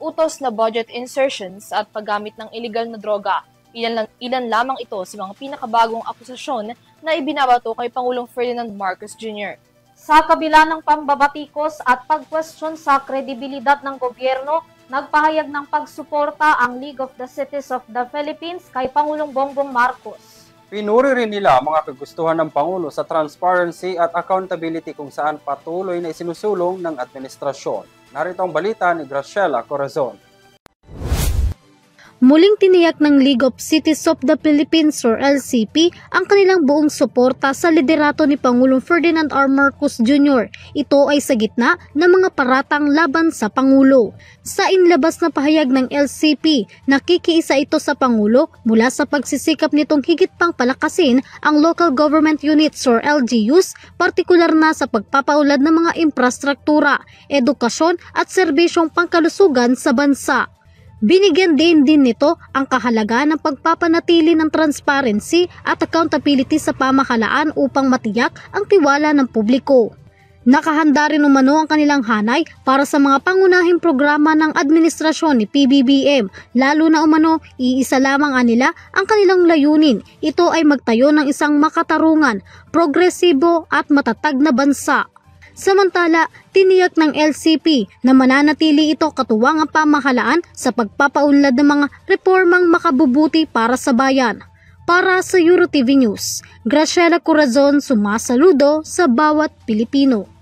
utos na budget insertions at paggamit ng illegal na droga. Ilan lamang ito sa mga pinakabagong akusasyon na ibinabato kay Pangulong Ferdinand Marcos Jr. Sa kabila ng pambabatikos at pagkwestiyon sa kredibilidad ng gobyerno, nagpahayag ng pagsuporta ang League of the Cities of the Philippines kay Pangulong Bongbong Marcos. Pinuri rin nila mga kagustuhan ng Pangulo sa transparency at accountability kung saan patuloy na isinusulong ng administrasyon. Narito ang balita ni Graciela Corazon. Muling tiniyak ng League of Cities of the Philippines or LCP ang kanilang buong suporta sa liderato ni Pangulong Ferdinand R. Marcos Jr. Ito ay sa gitna ng mga paratang laban sa Pangulo. Sa inilabas na pahayag ng LCP, nakikiisa ito sa Pangulo mula sa pagsisikap nitong higit pang palakasin ang local government units or LGUs, partikular na sa pagpapaulad ng mga infrastruktura, edukasyon at serbisyong pangkalusugan sa bansa. Binigyan din nito ang kahalagahan ng pagpapanatili ng transparency at accountability sa pamahalaan upang matiyak ang tiwala ng publiko. Nakahanda rin umano ang kanilang hanay para sa mga pangunahing programa ng administrasyon ni PBBM, lalo na umano iisa lamang nila ang kanilang layunin. Ito ay magtayo ng isang makatarungan, progresibo at matatag na bansa. Samantala, tiniyak ng LCP na mananatili ito katuwang ang pamahalaan sa pagpapaunlad ng mga reformang makabubuti para sa bayan. Para sa EuroTV News, Graciela Corazon, sumasaludo sa bawat Pilipino.